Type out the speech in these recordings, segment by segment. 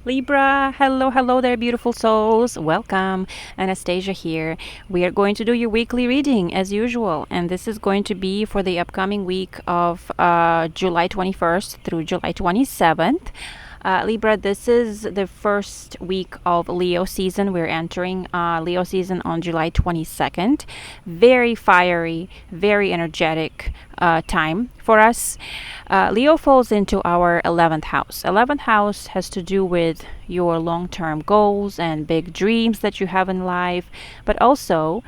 Libra, hello there, beautiful souls. Welcome. Anastasia here. We are going to do your weekly reading as usual, and this is going to be for the upcoming week of July 21st through July 27th. Libra, this is the first week of Leo season. We're entering Leo season on July 22nd. Very fiery, very energetic time for us. Leo falls into our 11th house. 11th house has to do with your long term goals and big dreams that you have in life, but also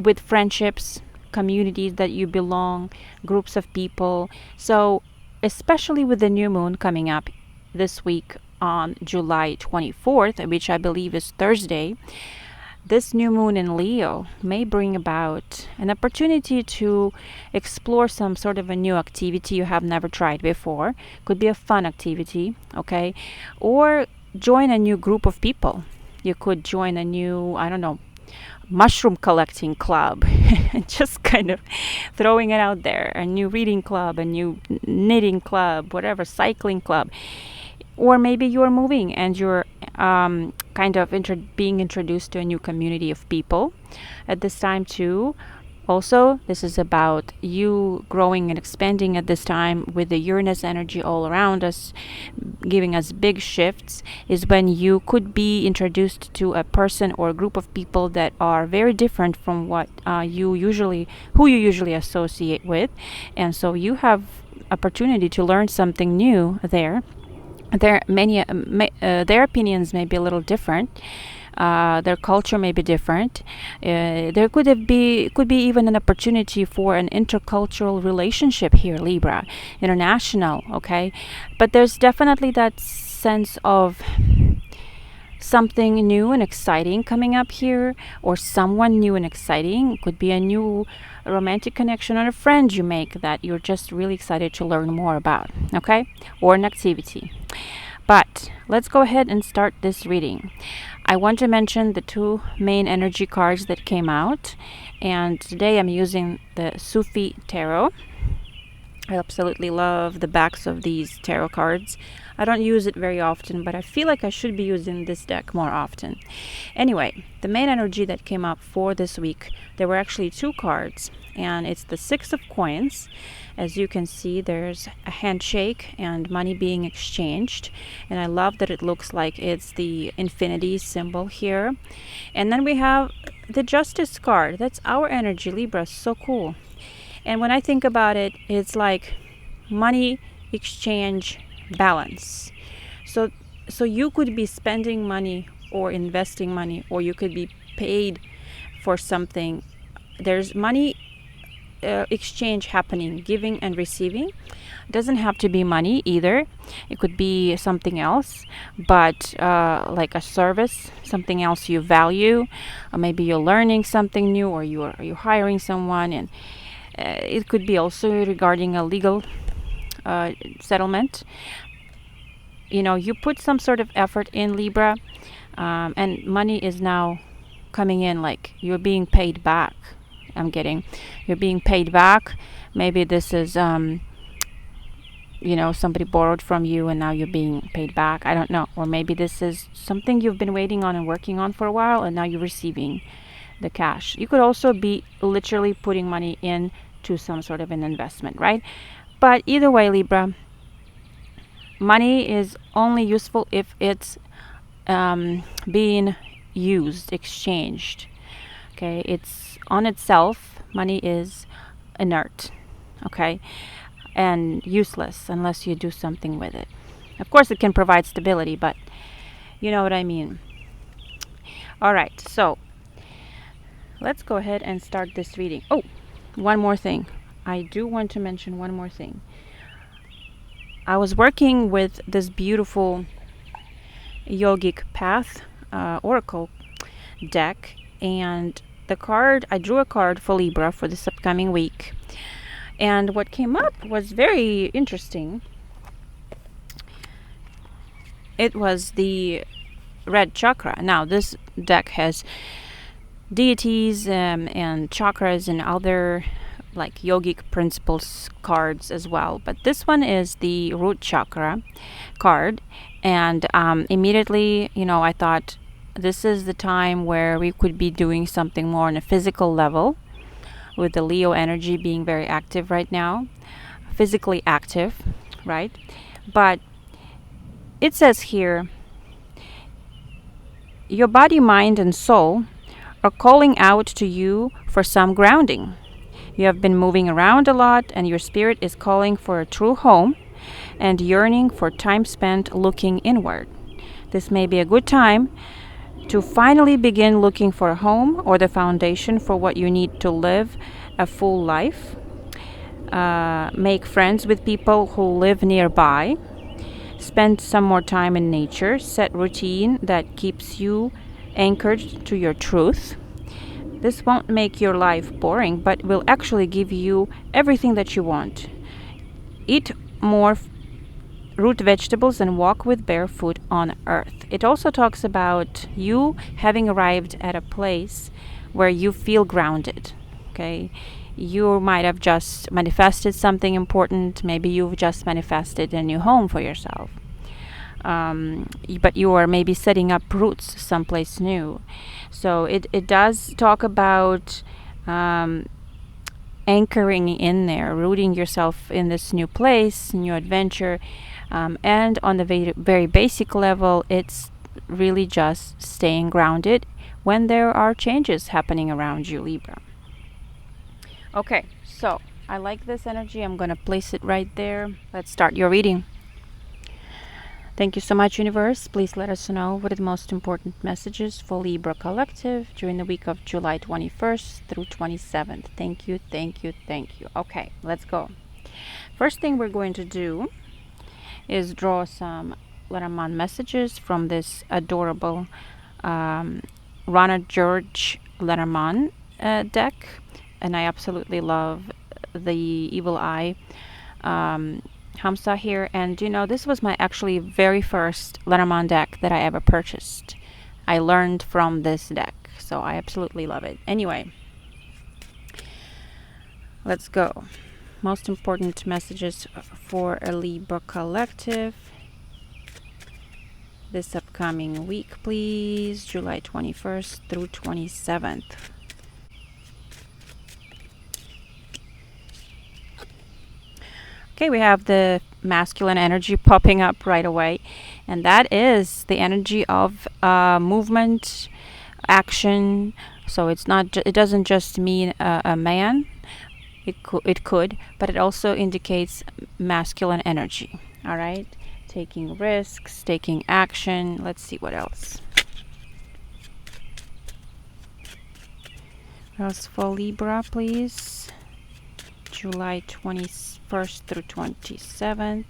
with friendships, communities that you belong, groups of people. So, especially with the new moon coming up this week on July 24th, which I believe is Thursday, this new moon in Leo may bring about an opportunity to explore some sort of a new activity you have never tried before. Could be a fun activity, okay? Or join a new group of people. You could join a new, I don't know, mushroom collecting club. Just kind of throwing it out there. A new reading club, a new knitting club, whatever, cycling club. Or maybe you're moving and you're kind of being introduced to a new community of people at this time too. Also, this is about you growing and expanding at this time with the Uranus energy all around us, giving us big shifts, is when you could be introduced to a person or a group of people that are very different from what you usually associate with. And so you have opportunity to learn something new there. Their opinions may be a little different. Their culture may be different. There could be even an opportunity for an intercultural relationship here, Libra, international. Okay, but there's definitely that sense of something new and exciting coming up here, or someone new and exciting. It could be a new romantic connection or a friend you make that you're just really excited to learn more about, okay? Or an activity. But let's go ahead and start this reading. I want to mention the two main energy cards that came out, and today I'm using the Sufi Tarot. I absolutely love the backs of these tarot cards. I don't use it very often, but I feel like I should be using this deck more often. Anyway, the main energy that came up for this week, there were actually two cards, and it's the Six of Coins. As you can see, there's a handshake and money being exchanged, and I love that it looks like it's the infinity symbol here. And then we have the Justice card. That's our energy, Libra. So cool. And when I think about it, it's like money exchange balance. So you could be spending money or investing money, or you could be paid for something. There's money exchange happening, giving and receiving. It doesn't have to be money either. It could be something else, but like a service, something else you value. Or maybe you're learning something new, or you're hiring someone, and it could be also regarding a legal settlement. You know, you put some sort of effort in, Libra, and money is now coming in, like you're being paid back. You're being paid back. Maybe this is somebody borrowed from you and now you're being paid back. I don't know. Or maybe this is something you've been waiting on and working on for a while, and now you're receiving the cash. You could also be literally putting money in to some sort of an investment, right? But either way, Libra, money is only useful if it's being used, exchanged. Okay, it's on itself, money is inert, okay, and useless unless you do something with it. Of course, it can provide stability, but you know what I mean. All right, so let's go ahead and start this reading. Oh, one more thing. I do want to mention one more thing. I was working with this beautiful yogic path oracle deck, and I drew a card for Libra for this upcoming week. And what came up was very interesting. It was the red chakra. Now, this deck has deities and chakras and other like yogic principles cards as well. But this one is the root chakra card. And immediately, I thought this is the time where we could be doing something more on a physical level, with the Leo energy being very active right now, physically active, right? But it says here, your body, mind, and soul are calling out to you for some grounding. You have been moving around a lot, and your spirit is calling for a true home and yearning for time spent looking inward. This may be a good time to finally begin looking for a home or the foundation for what you need to live a full life. Make friends with people who live nearby. Spend some more time in nature. Set routine that keeps you anchored to your truth. This won't make your life boring, but will actually give you everything that you want. Eat more root vegetables and walk with bare foot on earth. It also talks about you having arrived at a place where you feel grounded. Okay, you might have just manifested something important. Maybe you've just manifested a new home for yourself. But you are maybe setting up roots someplace new. So it does talk about anchoring in there, rooting yourself in this new place, new adventure. And on the very, very basic level, it's really just staying grounded when there are changes happening around you, Libra. Okay, so I like this energy. I'm going to place it right there. Let's start your reading. Thank you so much, Universe. Please let us know what are the most important messages for Libra Collective during the week of July 21st through 27th. Thank you, thank you, thank you. Okay, let's go. First thing we're going to do is draw some Lenormand messages from this adorable Rana George Lenormand deck. And I absolutely love the Evil Eye Hamsa here. And this was my actually very first Lenormand deck that I ever purchased. I learned from this deck, so I absolutely love it. Anyway, let's go. Most important messages for a Libra Collective this upcoming week, please. July 21st through 27th. Okay, we have the masculine energy popping up right away, and that is the energy of movement, action. So it's not. It doesn't just mean a man. It could, but it also indicates masculine energy. All right, taking risks, taking action. Let's see what else. What else for Libra, please? July 21st through 27th.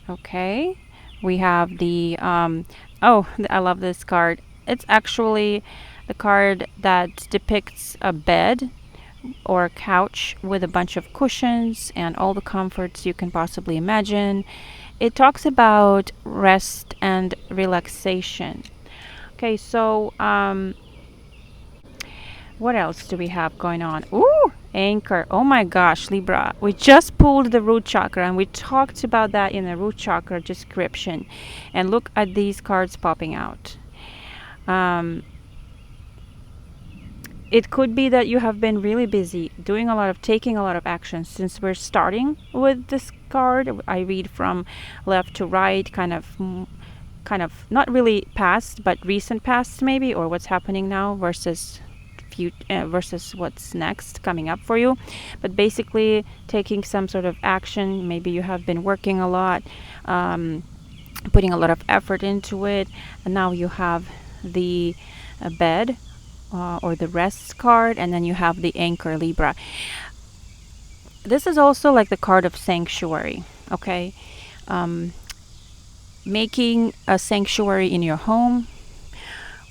Okay, we have the I love this card. It's actually the card that depicts a bed or a couch with a bunch of cushions and all the comforts you can possibly imagine. It talks about rest and relaxation. Okay, so what else do we have going on? Ooh, anchor. Oh my gosh, Libra. We just pulled the root chakra, and we talked about that in the root chakra description. And look at these cards popping out. It could be that you have been really busy taking a lot of action. Since we're starting with this card, I read from left to right, kind of not really past, but recent past maybe, or what's happening now versus what's next coming up for you. But basically taking some sort of action. Maybe you have been working a lot, putting a lot of effort into it, and now you have the bed or the rest card, and then you have the anchor, Libra. This is also like the card of sanctuary. Okay, making a sanctuary in your home,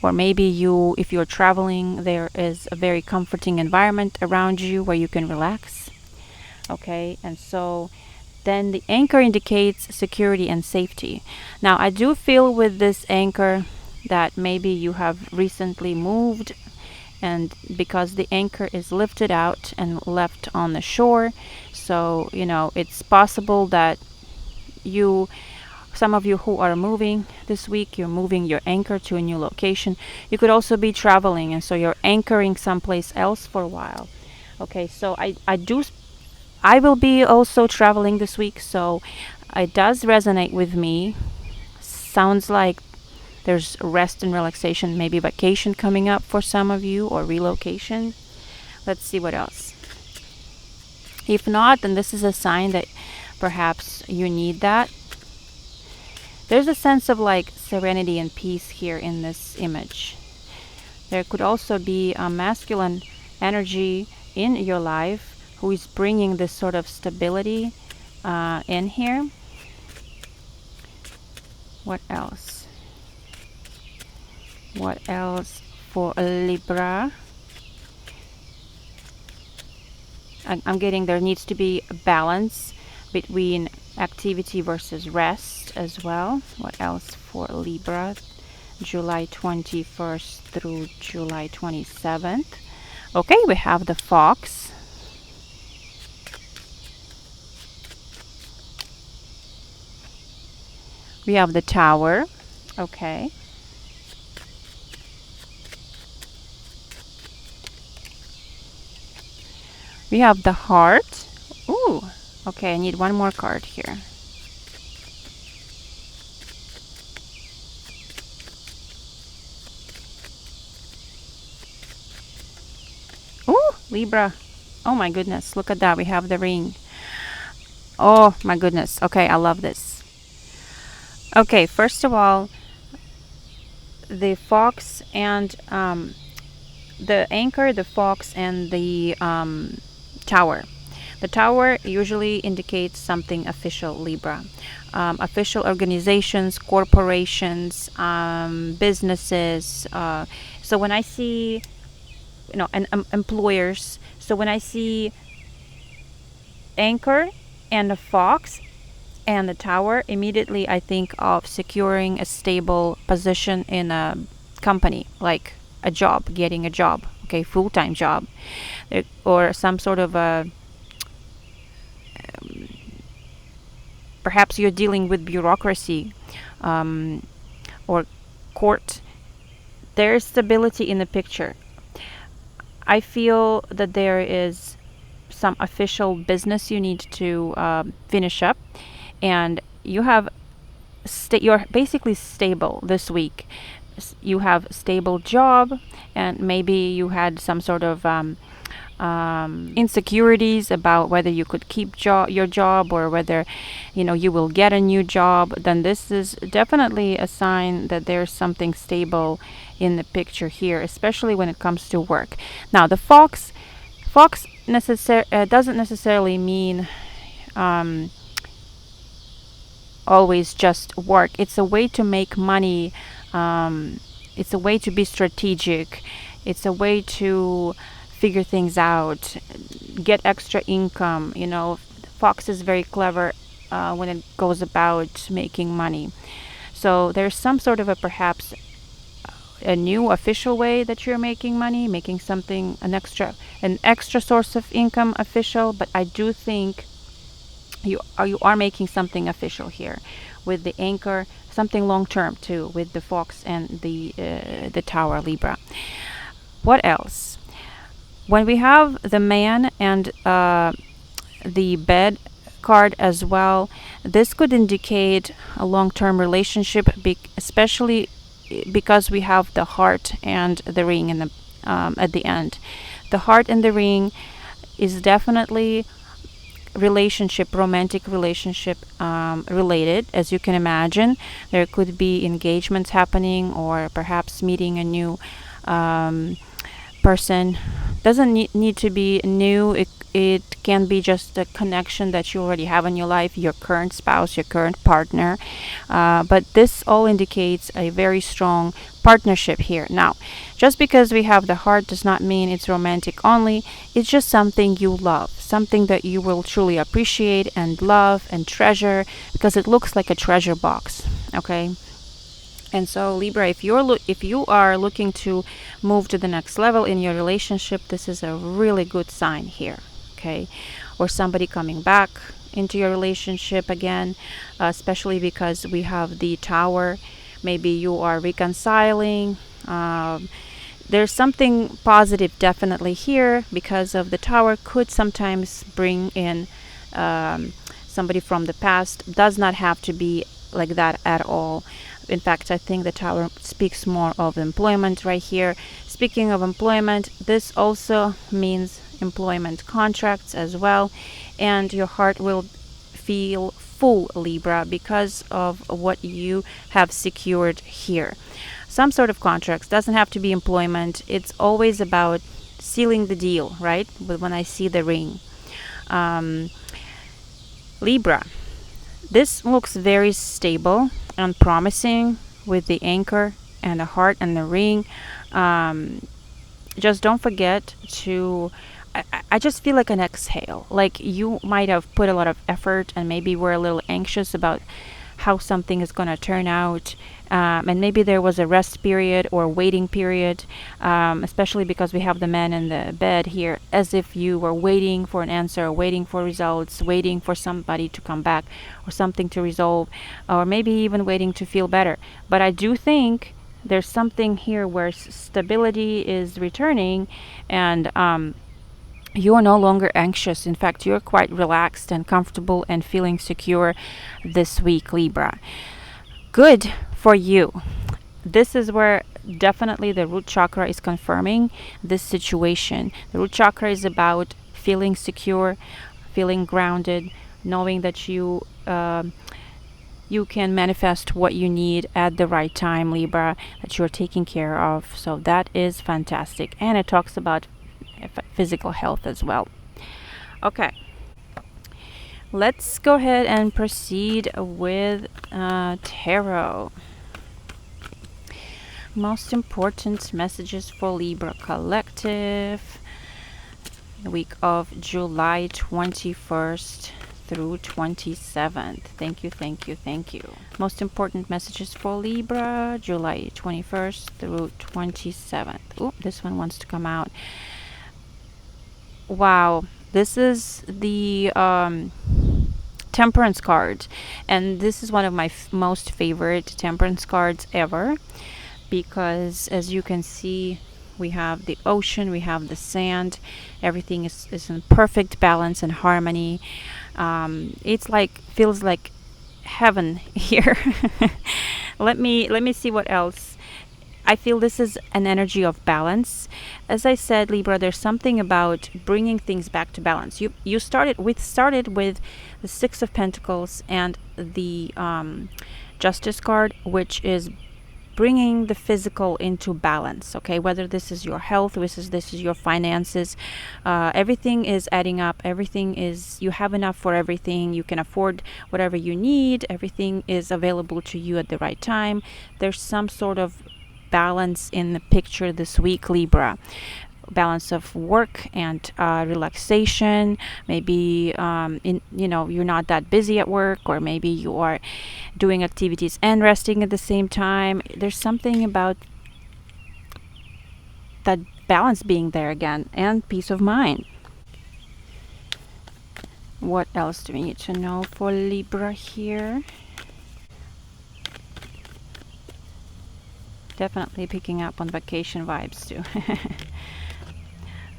or maybe if you're traveling, there is a very comforting environment around you where you can relax. Okay, and so then the anchor indicates security and safety. Now, I do feel with this anchor that maybe you have recently moved and because the anchor is lifted out and left on the shore, so it's possible that some of you who are moving this week, you're moving your anchor to a new location. You could also be traveling, and so you're anchoring someplace else for a while. Okay, so I will be also traveling this week, so it does resonate with me. Sounds like there's rest and relaxation, maybe vacation coming up for some of you, or relocation. Let's see what else. If not, then this is a sign that perhaps you need that. There's a sense of like serenity and peace here in this image. There could also be a masculine energy in your life who is bringing this sort of stability in here. What else? What else for Libra? I'm getting there needs to be a balance between activity versus rest as well. What else for Libra? July 21st through July 27th. Okay, we have the fox. We have the tower. Okay. We have the heart. Ooh. Okay, I need one more card here. Ooh, Libra. Oh my goodness, look at that. We have the ring. Oh my goodness. Okay, I love this. Okay, first of all, the fox and the anchor, the fox, and the tower. The tower usually indicates something official, Libra. Official organizations, corporations, businesses. So when I see, and employers. So when I see anchor and a fox and the tower, immediately I think of securing a stable position in a company, like a job, getting a job, okay, full-time job, or some sort of a perhaps you're dealing with bureaucracy or court. There's stability in the picture. I feel that there is some official business you need to finish up, and you're basically stable this week. You have a stable job, and maybe you had some sort of insecurities about whether you could keep your job, or whether you will get a new job. Then this is definitely a sign that there's something stable in the picture here, especially when it comes to work. Now the fox doesn't necessarily mean always just work. It's a way to make money. It's a way to be strategic. It's a way to figure things out, get extra income. Fox is very clever when it goes about making money. So there's some sort of perhaps a new official way that you're making money, making something an extra source of income official. But I do think you are making something official here with the anchor, something long term too, with the fox and the tower, Libra. What else? When we have the man and the bed card as well, this could indicate a long-term relationship, especially because we have the heart and the ring in at the end. The heart and the ring is definitely romantic relationship related. As you can imagine, there could be engagements happening, or perhaps meeting a new person. Doesn't need to be new. It can be just a connection that you already have in your life, your current spouse, your current partner. But this all indicates a very strong partnership here. Now, just because we have the heart does not mean it's romantic only. It's just something you love, something that you will truly appreciate and love and treasure, because it looks like a treasure box. Okay? And so Libra, if you are looking to move to the next level in your relationship, this is a really good sign here, okay? Or somebody coming back into your relationship again, especially because we have the Tower. Maybe you are reconciling. There's something positive definitely here, because of the Tower could sometimes bring in somebody from the past. Does not have to be like that at all. In fact, I think the Tower speaks more of employment right here. Speaking of employment, this also means employment contracts as well, and your heart will feel full, Libra, because of what you have secured here. Some sort of contracts, doesn't have to be employment. It's always about sealing the deal, right? But when I see the ring, Libra, this looks very stable and promising with the anchor and the heart and the ring. Just don't forget to, I just feel like an exhale. Like you might have put a lot of effort and maybe were a little anxious about how something is going to turn out. And maybe there was a rest period or waiting period, especially because we have the man in the bed here, as if you were waiting for an answer, waiting for results, waiting for somebody to come back or something to resolve, or maybe even waiting to feel better. But I do think there's something here where stability is returning, and you are no longer anxious. In fact, you're quite relaxed and comfortable and feeling secure this week, Libra. Good for you. This is where definitely the root chakra is confirming this situation. The root chakra is about feeling secure, feeling grounded, knowing that you can manifest what you need at the right time, Libra, that you're taking care of. So that is fantastic. And it talks about physical health as well. Okay, let's go ahead and proceed with tarot. Most important messages for Libra collective, the week of July 21st through 27th. Thank you, thank you, thank you. Most important messages for Libra, July 21st through 27th. Oh, this one wants to come out. Wow, this is the Temperance card, and this is one of my most favorite Temperance cards ever, because as you can see, we have the ocean, we have the sand, everything is in perfect balance and harmony. It's like, feels like heaven here. Let me see what else. I feel this is an energy of balance. As I said, Libra, there's something about bringing things back to balance. You started with the Six of Pentacles and the Justice card, which is bringing the physical into balance. Okay, whether this is your health, this is your finances, everything is adding up. Everything is, you have enough for everything. You can afford whatever you need. Everything is available to you at the right time. There's some sort of balance in the picture this week, Libra. Balance of work and relaxation. Maybe you're not that busy at work, or maybe you are doing activities and resting at the same time. There's something about that balance being there again, and peace of mind. What else do we need to know for Libra here? Definitely picking up on vacation vibes too.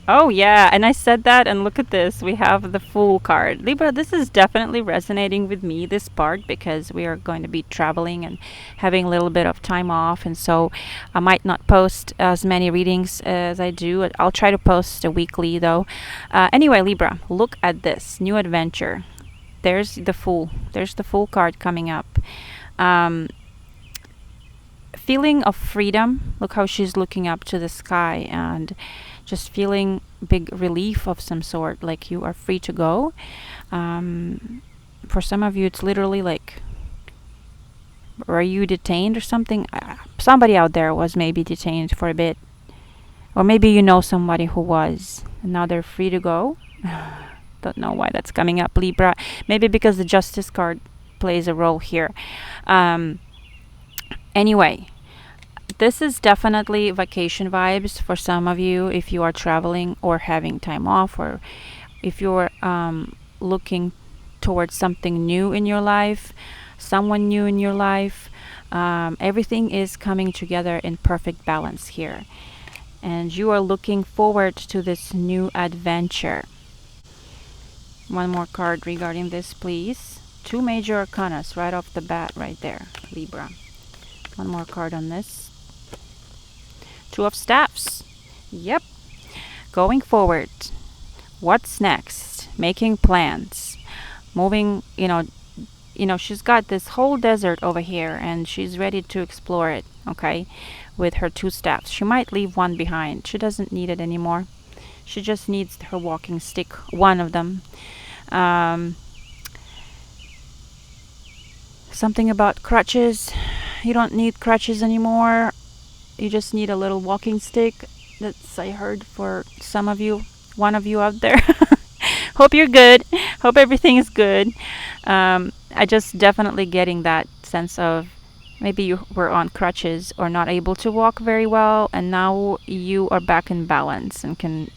Oh yeah, and I said that, and look at this, we have the Fool card. Libra, this is definitely resonating with me, this part, because we are going to be traveling and having a little bit of time off, and so I might not post as many readings as I do. I'll try to post a weekly though. Anyway, Libra, look at this new adventure. There's the Fool. There's the Fool card coming up. Feeling of freedom. Look how she's looking up to the sky and just feeling big relief of some sort, like you are free to go. For some of you, it's literally like, were you detained or something? Somebody out there was maybe detained for a bit, or maybe you know somebody who was, and now they're free to go. Don't know why that's coming up, Libra. Maybe because the Justice card plays a role here. Anyway, this is definitely vacation vibes for some of you if you are traveling or having time off, or if you're looking towards something new in your life, someone new in your life. Everything is coming together in perfect balance here. And you are looking forward to this new adventure. One more card regarding this, please. Two major arcanas right off the bat, right there, Libra. One more card on this. Two of Staffs. Yep. Going forward. What's next? Making plans. Moving, she's got this whole desert over here and she's ready to explore it, okay? With her two staffs. She might leave one behind. She doesn't need it anymore. She just needs her walking stick, one of them. Something about crutches. You don't need crutches anymore. You just need a little walking stick. That's, I heard, for some of you, one of you out there. Hope you're good. Hope everything is good. I just definitely getting that sense of maybe you were on crutches or not able to walk very well, and now you are back in balance and can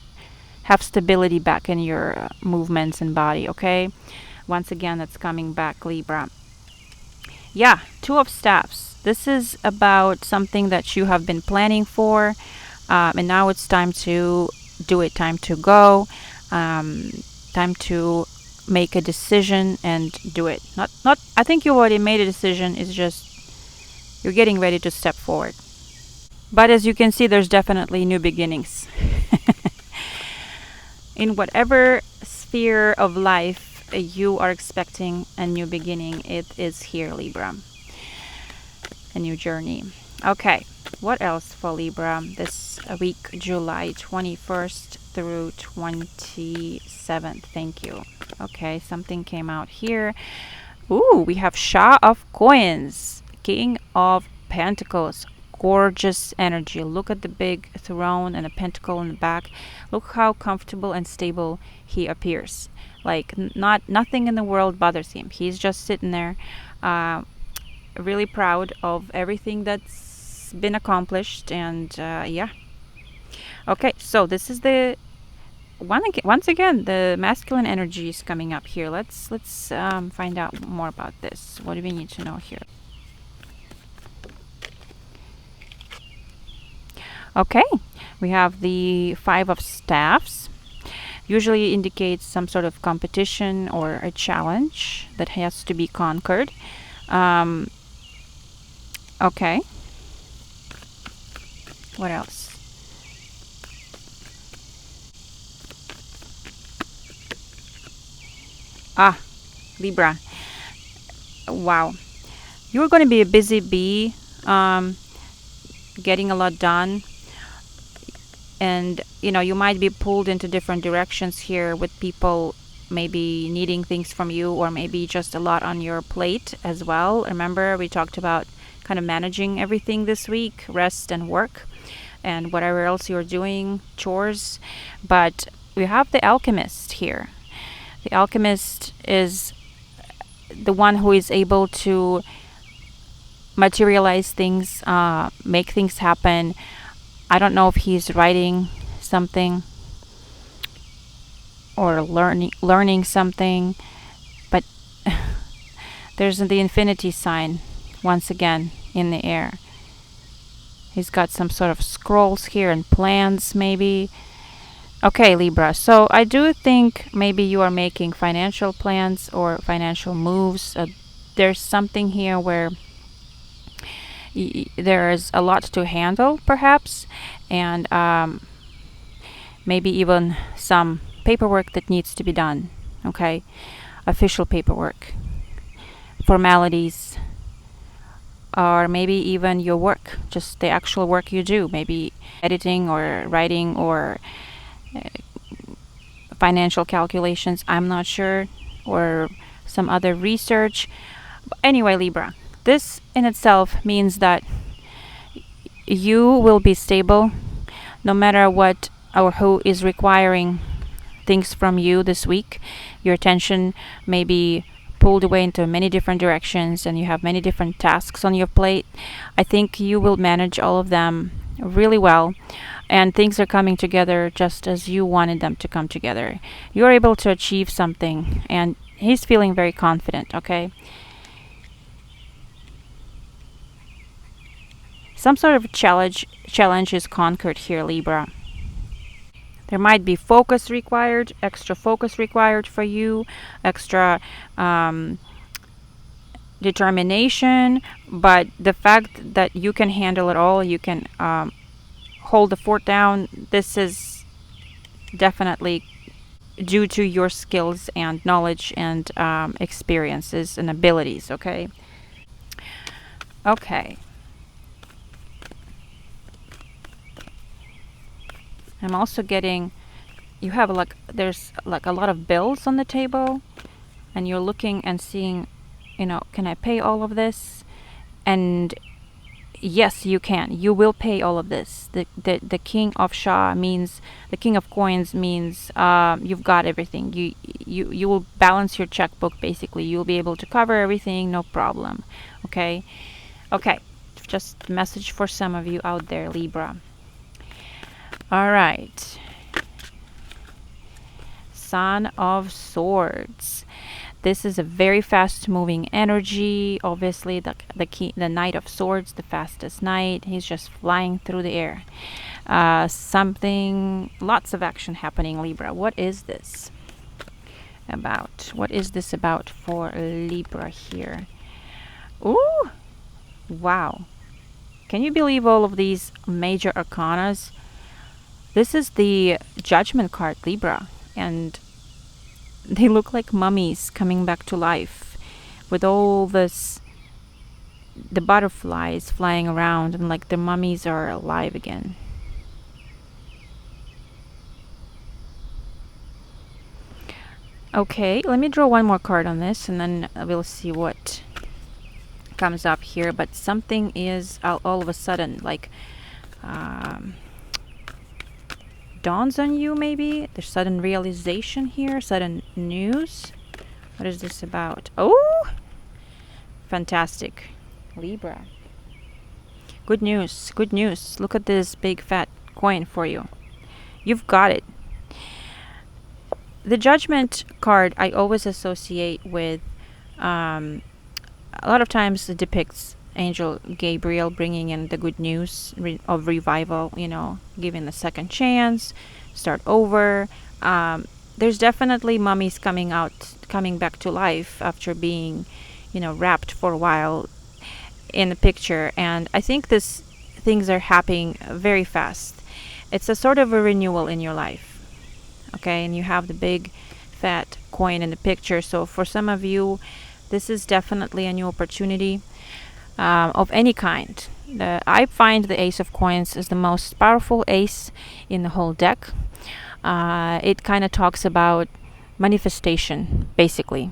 have stability back in your movements and body, okay? Once again, that's coming back, Libra. Yeah, Two of Staffs. This is about something that you have been planning for, and now it's time to do it, time to go, time to make a decision and do it. Not. I think you already made a decision. It's just you're getting ready to step forward. But as you can see, there's definitely new beginnings. In whatever sphere of life you are expecting a new beginning, it is here, Libra. A new journey. Okay, what else for Libra this week, July 21st through 27th? Thank you. Okay, something came out here. Ooh, we have Shah of Coins, King of Pentacles. Gorgeous energy. Look at the big throne and a pentacle in the back. Look how comfortable and stable he appears. Like nothing in the world bothers him. He's just sitting there, really proud of everything that's been accomplished, and yeah. Okay, so this is the once again the masculine energy is coming up here. Let's find out more about this. What do we need to know here? Okay, we have the Five of Staffs. Usually indicates some sort of competition or a challenge that has to be conquered. Okay. What else? Libra. Wow. You're going to be a busy bee, getting a lot done. And, you might be pulled into different directions here with people maybe needing things from you, or maybe just a lot on your plate as well. Remember, we talked about kind of managing everything this week, rest and work, and whatever else you're doing, chores. But we have the Alchemist here. The Alchemist is the one who is able to materialize things, make things happen. I don't know if he's writing something or learning something, but there's the infinity sign once again in the air. He's got some sort of scrolls here and plans maybe. Okay, Libra. So I do think maybe you are making financial plans or financial moves. There's something here where there is a lot to handle, perhaps, and maybe even some paperwork that needs to be done. Okay, official paperwork, formalities, or maybe even your work, just the actual work you do, maybe editing or writing or financial calculations, I'm not sure, or some other research. But anyway, Libra, this in itself means that you will be stable no matter what or who is requiring things from you this week. Your attention may be pulled away into many different directions and you have many different tasks on your plate, I think you will manage all of them really well, and things are coming together just as you wanted them to come together. You're able to achieve something, and he's feeling very confident, okay? Some sort of challenge is conquered here, Libra. There might be focus required, extra focus required for you, extra determination, but the fact that you can handle it all, you can hold the fort down, this is definitely due to your skills and knowledge and experiences and abilities, okay? Okay. I'm also getting, you have there's like a lot of bills on the table, and you're looking and seeing, can I pay all of this? And yes, you can. You will pay all of this. The King of Shah means, the King of Coins means you've got everything. You will balance your checkbook, basically. You'll be able to cover everything, no problem. Okay? Okay. Just a message for some of you out there, Libra. All right. Son of Swords. This is a very fast-moving energy. Obviously, the Knight of Swords, the fastest knight. He's just flying through the air. Lots of action happening, Libra. What is this about? What is this about for Libra here? Ooh! Wow. Can you believe all of these major arcanas? This is the Judgment card, Libra, and they look like mummies coming back to life with all this, the butterflies flying around, and like the mummies are alive again. Okay, let me draw one more card on this and then we'll see what comes up here. But something is all of a sudden like dawns on you, maybe. There's sudden realization here, sudden news. What is this about? Oh, fantastic, Libra. Good news, good news. Look at this big fat coin for you. You've got it. The Judgment card I always associate with, a lot of times it depicts Angel Gabriel bringing in the good news of revival, giving a second chance, start over. There's definitely mummies coming back to life after being, wrapped for a while in the picture. And I think things are happening very fast. It's a sort of a renewal in your life. Okay, and you have the big fat coin in the picture. So for some of you, this is definitely a new opportunity. Of any kind. I find the Ace of Coins is the most powerful ace in the whole deck. It kind of talks about manifestation, basically.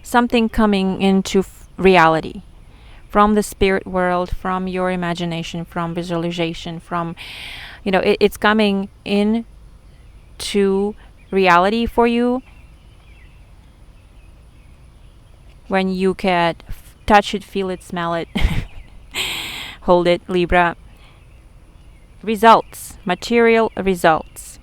Something coming into reality from the spirit world, from your imagination, from visualization, from, it's coming into reality for you. When you can touch it, feel it, smell it, hold it, Libra. Results, material results.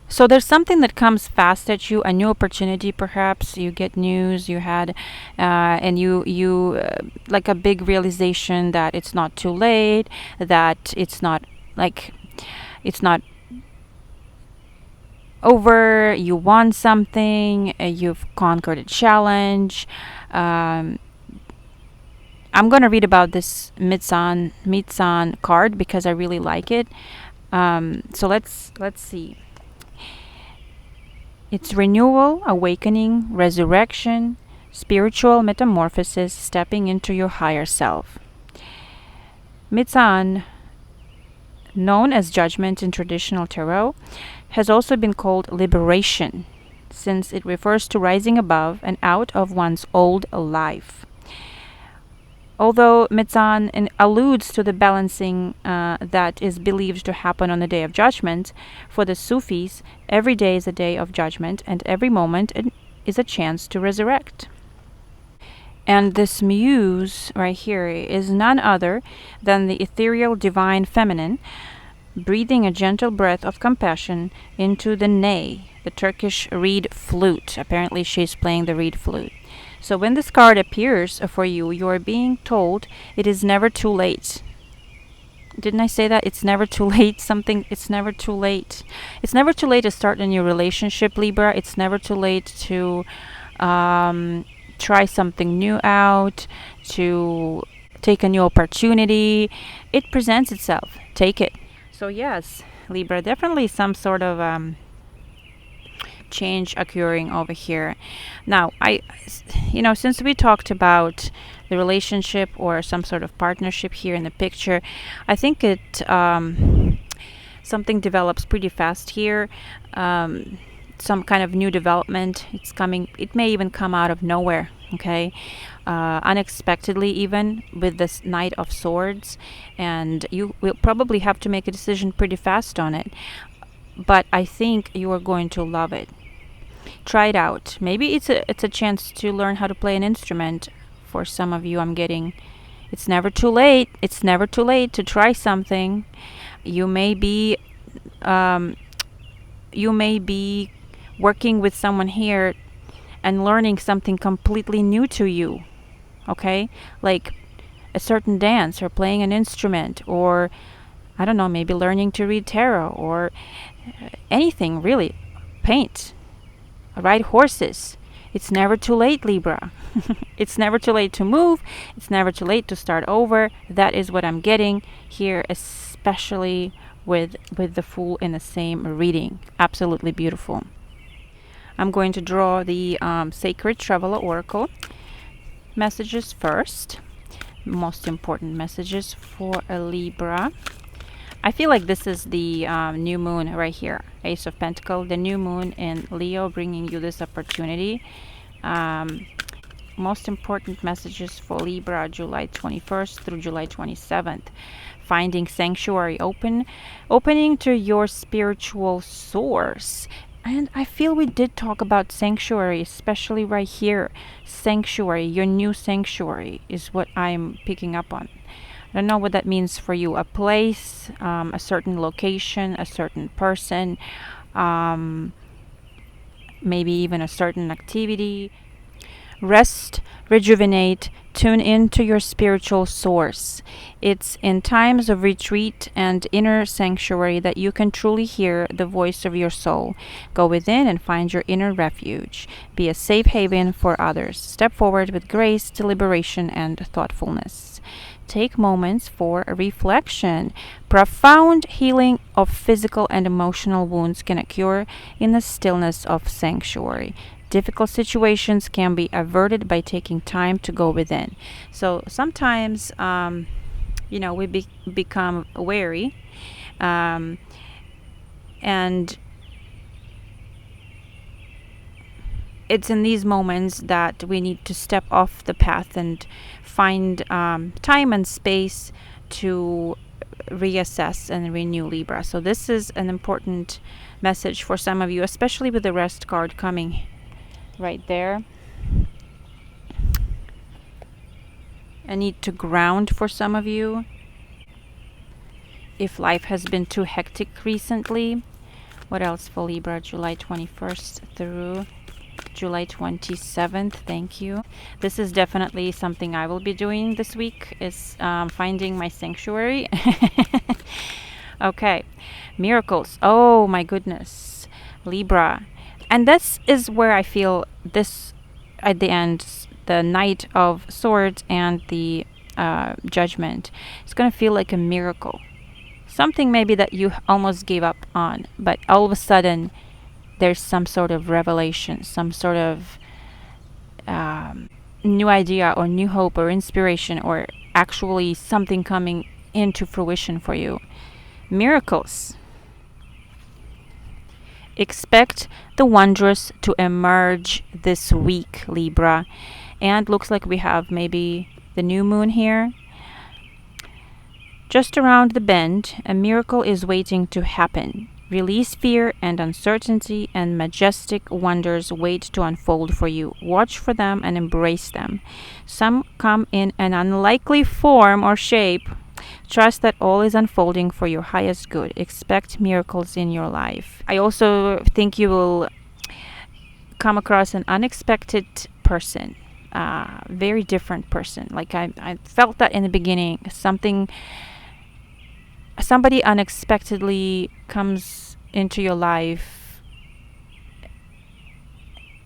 So there's something that comes fast at you, a new opportunity perhaps. You get news, you had, and you like a big realization that it's not too late, that it's not over, you won something, you've conquered a challenge. I'm going to read about this Mitsan card because I really like it. So let's see. It's renewal, awakening, resurrection, spiritual metamorphosis, stepping into your higher self. Mitsan, known as Judgment in traditional tarot, has also been called liberation, since it refers to rising above and out of one's old life. Although Mizan alludes to the balancing that is believed to happen on the Day of Judgment, for the Sufis, every day is a day of judgment, and every moment is a chance to resurrect. And this muse right here is none other than the ethereal divine feminine, breathing a gentle breath of compassion into the ney, the Turkish reed flute. Apparently she's playing the reed flute. So when this card appears for you, you are being told it is never too late. Didn't I say that? It's never too late. It's never too late. It's never too late to start a new relationship, Libra. It's never too late to try something new out, to take a new opportunity. It presents itself. Take it. So yes, Libra, definitely some sort of change occurring over here. Now, since we talked about the relationship or some sort of partnership here in the picture, I think something develops pretty fast here. Some kind of new development. It's coming. It may even come out of nowhere. Okay, unexpectedly, even with this Knight of Swords, and you will probably have to make a decision pretty fast on it. But I think you are going to love it. Try it out. Maybe it's a chance to learn how to play an instrument. For some of you, I'm getting, it's never too late. It's never too late to try something. You may be working with someone here and learning something completely new to you. Okay, like a certain dance or playing an instrument, or I don't know, maybe learning to read tarot or anything really. Paint, ride horses. It's never too late, Libra. It's never too late to move. It's never too late to start over. That is what I'm getting here, especially with the Fool in the same reading. Absolutely beautiful. I'm going to draw the Sacred Traveler Oracle messages first. Most important messages for a Libra. I feel like this is the new moon right here. Ace of Pentacles, the new moon in Leo, bringing you this opportunity. Most important messages for Libra, July 21st through July 27th. Finding sanctuary, opening to your spiritual source. And I feel we did talk about sanctuary, especially right here. Sanctuary, your new sanctuary is what I'm picking up on. I don't know what that means for you. A place, a certain location, a certain person, maybe even a certain activity. Rest, rejuvenate, tune into your spiritual source. It's in times of retreat and inner sanctuary that you can truly hear the voice of your soul. Go within and find your inner refuge. Be a safe haven for others. Step forward with grace, deliberation, and thoughtfulness. Take moments for reflection. Profound healing of physical and emotional wounds can occur in the stillness of sanctuary. Difficult situations can be averted by taking time to go within. So sometimes, we become wary, and it's in these moments that we need to step off the path and find time and space to reassess and renew, Libra. So this is an important message for some of you, especially with the Rest card coming right there. A need to ground for some of you. If life has been too hectic recently. What else for Libra? July 21st through July 27th. Thank you. This is definitely something I will be doing this week, is finding my sanctuary. Okay. Miracles. Oh my goodness. Libra. And this is where I feel this, at the end, the Knight of Swords and the Judgment. It's going to feel like a miracle. Something maybe that you almost gave up on, but all of a sudden there's some sort of revelation, some sort of new idea or new hope or inspiration, or actually something coming into fruition for you. Miracles. Expect the wondrous to emerge this week, Libra. And looks like we have maybe the new moon here. Just around the bend, a miracle is waiting to happen. Release fear and uncertainty, and majestic wonders wait to unfold for you. Watch for them and embrace them. Some come in an unlikely form or shape. Trust that all is unfolding for your highest good. Expect miracles in your life. I also think you will come across an unexpected person, very different person. Like I felt that in the beginning, somebody unexpectedly comes into your life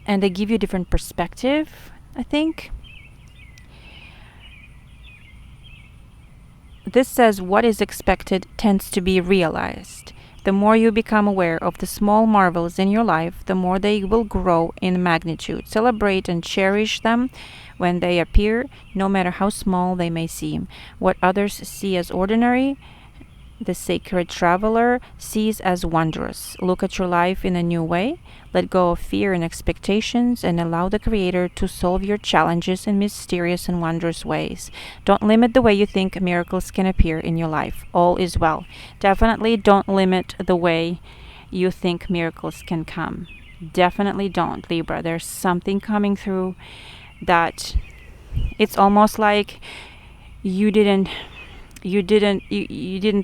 and they give you a different perspective, I think. This says what is expected tends to be realized. The more you become aware of the small marvels in your life, the more they will grow in magnitude. Celebrate and cherish them when they appear, no matter how small they may seem. What others see as ordinary, the sacred traveler sees as wondrous. Look at your life in a new way. Let go of fear and expectations and allow the Creator to solve your challenges in mysterious and wondrous ways. Don't limit the way you think miracles can appear in your life. All is well. Definitely don't limit the way you think miracles can come. Definitely don't, Libra. There's something coming through that it's almost like you didn't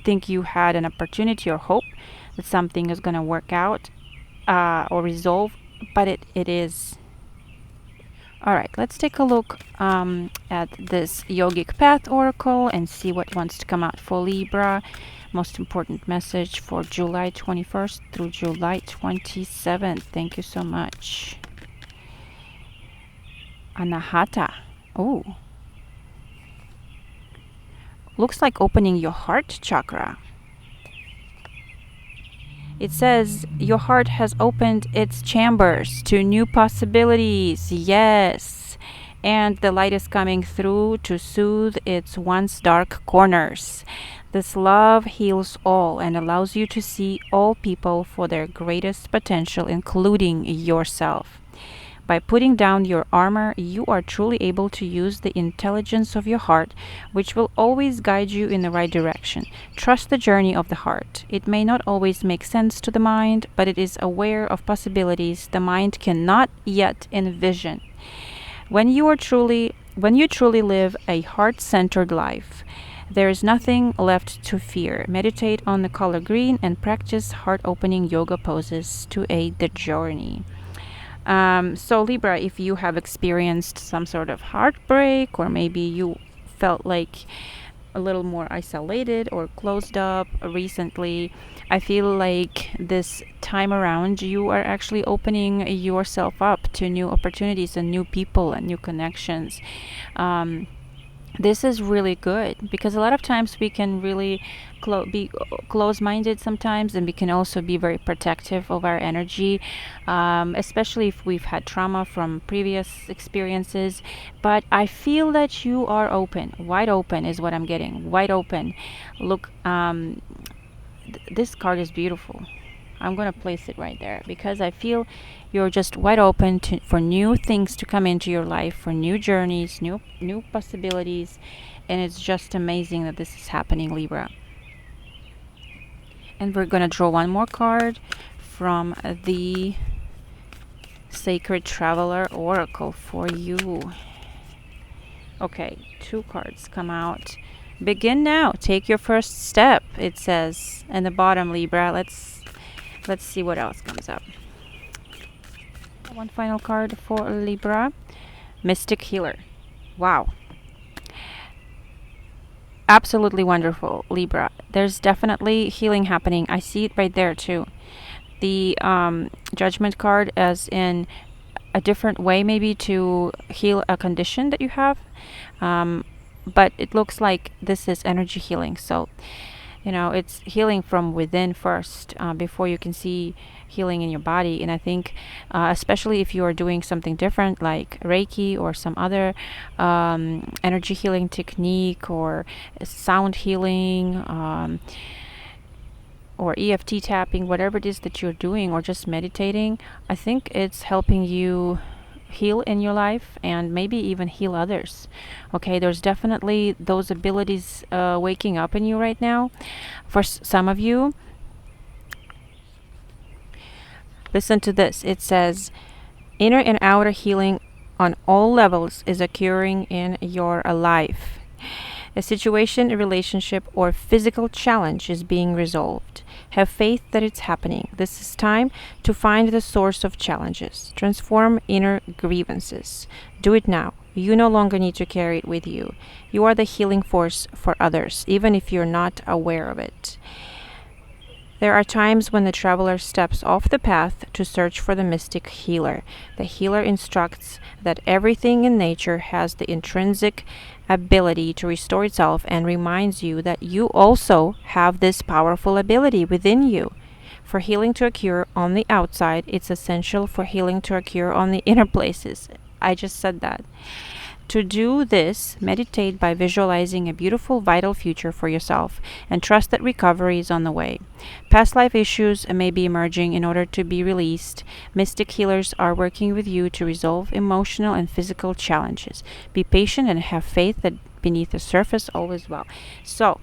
think you had an opportunity or hope that something is going to work out or resolve, but it is. All right, let's take a look at this yogic path oracle and see what wants to come out for Libra. Most important message for July 21st through July 27th. Thank you so much. Anahata. Oh, looks like opening your heart chakra. It says your heart has opened its chambers to new possibilities. Yes. And the light is coming through to soothe its once dark corners. This love heals all and allows you to see all people for their greatest potential, including yourself. By putting down your armor, you are truly able to use the intelligence of your heart, which will always guide you in the right direction. Trust the journey of the heart. It may not always make sense to the mind, but it is aware of possibilities the mind cannot yet envision. When you truly live a heart-centered life, there is nothing left to fear. Meditate on the color green and practice heart-opening yoga poses to aid the journey. So Libra, if you have experienced some sort of heartbreak, or maybe you felt like a little more isolated or closed up recently, I feel like this time around you are actually opening yourself up to new opportunities and new people and new connections. This is really good because a lot of times we can really be close-minded sometimes, and we can also be very protective of our energy, especially if we've had trauma from previous experiences. But I feel that you are open. Wide open is what I'm getting. Wide open. Look, this card is beautiful. I'm going to place it right there because I feel you're just wide open for new things to come into your life, for new journeys, new possibilities, and it's just amazing that this is happening, Libra. And we're going to draw one more card from the Sacred Traveler Oracle for you. Okay, 2 cards come out. Begin now. Take your first step, it says in the bottom, Libra. Let's see what else comes up. One final card for Libra. Mystic Healer. Wow. Absolutely wonderful, Libra. There's definitely healing happening. I see it right there too. The Judgment card as in a different way maybe to heal a condition that you have. But it looks like this is energy healing. So it's healing from within first before you can see healing in your body. And I think especially if you are doing something different like reiki or some other energy healing technique or sound healing or EFT tapping, whatever it is that you're doing, or just meditating, I think it's helping you heal in your life and maybe even heal others. Okay, there's definitely those abilities waking up in you right now. For some of you, listen to this. It says, inner and outer healing on all levels is occurring in your life. A situation, a relationship, or physical challenge is being resolved. Have faith that it's happening. This is time to find the source of challenges. Transform inner grievances. Do it now. You no longer need to carry it with you. You are the healing force for others, even if you're not aware of it. There are times when the traveler steps off the path to search for the mystic healer. The healer instructs that everything in nature has the intrinsic ability to restore itself and reminds you that you also have this powerful ability within you. For healing to occur on the outside, it's essential for healing to occur on the inner places. I just said that. To do this, meditate by visualizing a beautiful, vital future for yourself and trust that recovery is on the way. Past life issues may be emerging in order to be released. Mystic healers are working with you to resolve emotional and physical challenges. Be patient and have faith that beneath the surface all is well. So,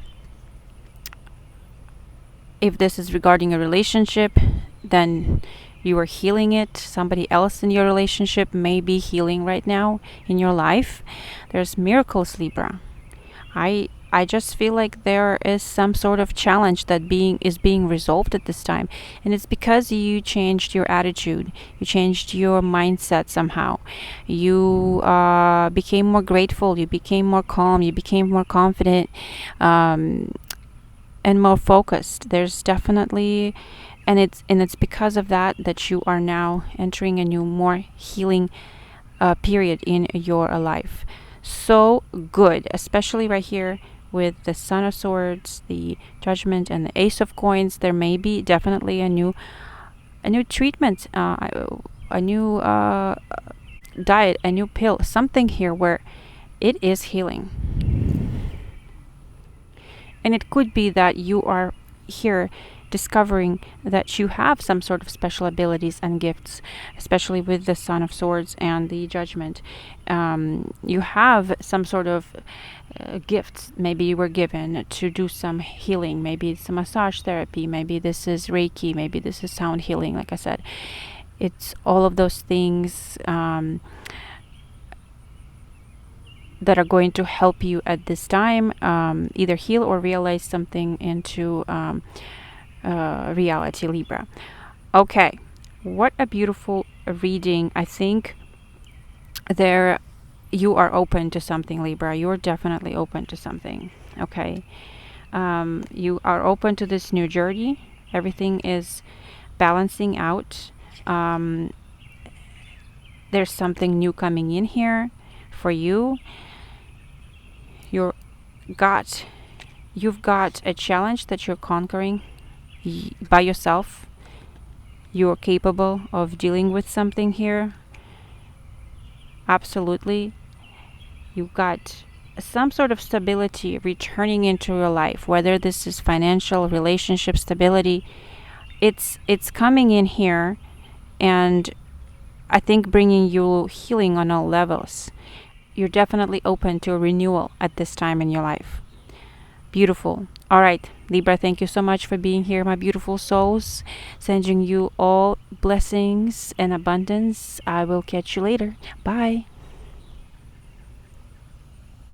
if this is regarding a relationship, then you are healing it. Somebody else in your relationship may be healing right now in your life. There's miracles, Libra. I just feel like there is some sort of challenge that is being resolved at this time, and it's because you changed your attitude, you changed your mindset somehow. You became more grateful, you became more calm, you became more confident, and more focused. There's definitely and it's because of that you are now entering a new, more healing period in your life. So good, especially right here with the Son of Swords, the Judgment, and the Ace of Coins. There may be definitely a new treatment, a new diet, a new pill, something here where it is healing. And it could be that you are here discovering that you have some sort of special abilities and gifts, especially with the Son of Swords and the Judgment. You have some sort of gifts. Maybe you were given to do some healing. Maybe it's a massage therapy. Maybe this is Reiki. Maybe this is sound healing. Like I said, it's all of those things that are going to help you at this time either heal or realize something into reality, Libra. Okay, what a beautiful reading. I think there you are open to something, Libra. You're definitely open to something. Okay, you are open to this new journey. Everything is balancing out. There's something new coming in here for you. You've got a challenge that you're conquering by yourself. You're capable of dealing with something here. Absolutely. You've got some sort of stability returning into your life, whether this is financial, relationship stability. It's coming in here, and I think bringing you healing on all levels. You're definitely open to a renewal at this time in your life. Beautiful. All right, Libra, thank you so much for being here, my beautiful souls. Sending you all blessings and abundance. I will catch you later. Bye.